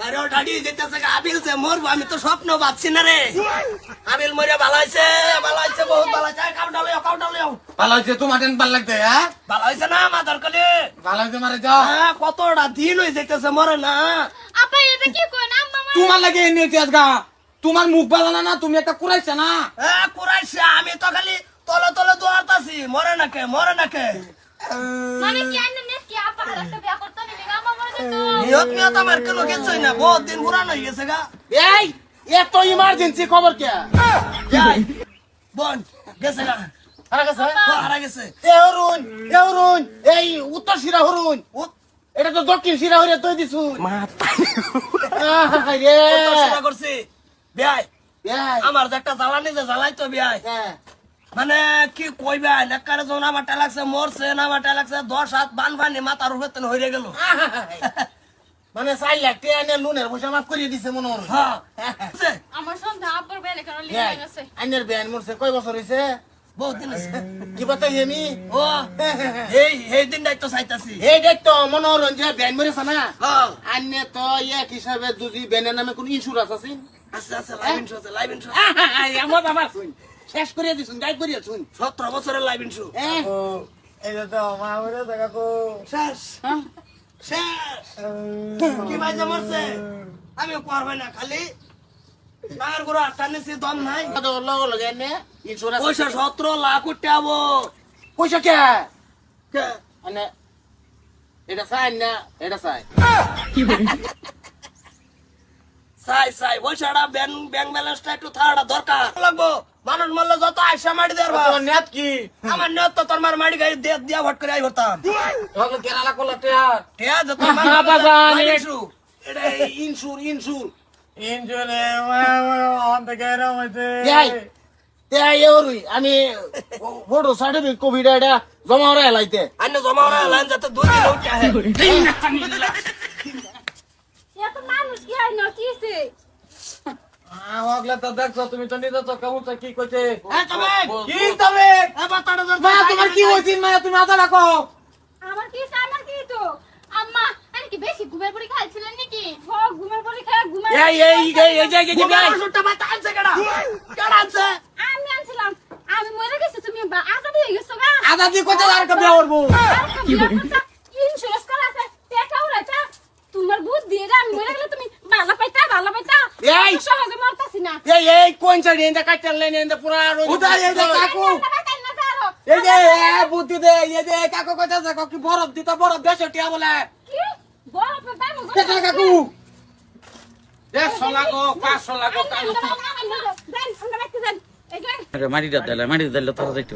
আরে ও ডাডি যেতেছে আবিল যে মরবো আমি তো স্বপ্ন ভাবছি না রে আবিল মরে ভালো হয়েছে বহুত ভালো হয়েছে কাউন্টার লিও ভালো হয়েছে তোমার টেন ভাল লাগছে হ্যাঁ ভালো হয়েছে না মাদার কলি ভালো হয়েছে মারে যাও হ্যাঁ কতটা দিন হয়ে যেতেছে মরে না আপা এটা কি কইন আম্মা তোমার লাগে এনে আজগা তোমার মুখ ভালো না তুমি একটা কুড়াইছে না হ্যাঁ কুরাইছে আমি তো খালি তলে তলে দৌড়াতাছি মরে না কে মানে কি আইনে নে কি আপা একটা বিয়া করতে নিলে আম্মা মরে যেত নিয়ত আমার কোনো গেছই না বহুত দিন পুরানো হয়ে গেছে গা এই এত ইমার্জেন্সি খবর কে যাই বোন গেছে গা হারা গেছে হারা গেছে এ হরুন এই উত্তর শিরা হরুন এটা তো দক্ষিণ শিরা হরে তুই দিছু রে কত সেবা করছি বিয়াই আমার যে একটা জ্বালানি যে জ্বালাই তো বিয়াই মানে কি কইবা নেকারে যখন আমার লাগছে মরছে না আমার লাগছে 10 বান বানি মাথার উপরে তেন হইরে গেল মানে 4 লাখ টাকা এনে লোনের পয়সা মাফ করিয়ে দিছে মনে হয় হ্যাঁ আমার সন্ধ্যা আব্বার বেলে কেন লিয়ে গেছে আইনের বেআইন মরছে কয় বছর হইছে বহুত দিন আছে কি বাতাই আমি ও এই দিনটাই তো চাইতাছি এই দেখ তো মনোরঞ্জন যে বেআইন মরেছে না হ্যাঁ আইনে তো এক হিসাবে দুজি বেনের নামে কোন ইন্স্যুরেন্স আছে আচ্ছা লাইভ ইনশো আমার শুন শেষ করিয়ে দিছুন গাইড করিয়ে শুন 17 বছরের লাইভ ইনশো এটা তো মা বলে দেখা কো শেষ কি ভাই মরছে আমি করবে না খালি বাগার করে আটানেছি দম নাই তো লগ লগে এনে ইন্স্যুরেন্স পয়সা 17 লাখ উঠাবো পয়সা কে কে মানে এটা চাই না এটা চাই চাই পয়সাটা ব্যাংক ব্যালেন্সটা একটু থাকাটা দরকার লাগবো মানুষ মরলে যত আইসা মারি দেবা তোর নেট কি আমার নিয়ত তো তোর মারি গাড়ি দিয়া ভট করে আই হতাম তোর কেরালা কোলা টিয়ার ঠিক আছে তোর এটা ইনসুর ইনজুরে অন থেকে এরম হইছে আমি ফটো সার্টিফিকেট কোভিড এটা জমা হরে লাইতে আন্য জমা ওরা লাইন যাতে 2 দিন উঠে আহে এত মানুষ কি আইনো কিছে আমাগলা তো দেখছো তুমি তো নিজে তো কবুতর কি কইছে কি তবে এবার তাড়া মা তোমার কি হইছে মা তুমি আদা রাখো আমার কি তো আম্মা আরে কি বেশি ঘুমের পরে খাইছিলেন নাকি ও ঘুমের পরে খায় ঘুমের সুটটা বাতা আনছে কেডা আনছে আমি আনছিলাম আমি মরে গেছি তুমি আজা দিয়ে গেছো গা আদা দি কত আর কবে করবো ইন্স্যুরেন্স করা আছে টাকা উড়াইতা তোমার বুদ্ধ দিয়ে আমি মরে গেলে তুমি ভালো পাইতা এই! সহজে মরতাছি না এই কোন সাইড এন্ড কাটল লাইন এন্ড পুরা উদা এই যে কাকু এই যে বুদ্ধি দে এই যে কাকু কইতা যে কি বরফ দিতা বরফ দেশ টিয়া বলে কি বড় পাই মো টাকা কাকু 150 লাখ 500 লাখ মাটিটা দিলে তারা দেখতে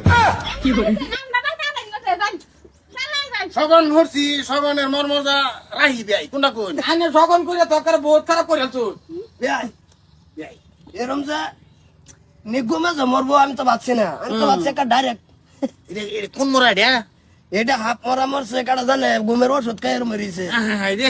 সগন ভরছি সগনের মর্মজা রাহি ভাই কোনটা কোন আনে সগন করে তরকার বহুত খারাপ করে চল ভাই এরম যে নিগুমে যে মরবো আমি তো ভাবছি না আমি তো ভাবছি একটা ডাইরেক্ট কোন মরা এটা এটা হাফ মরা মরছে কাটা জানে ঘুমের ওষুধ খাই মরিছে রে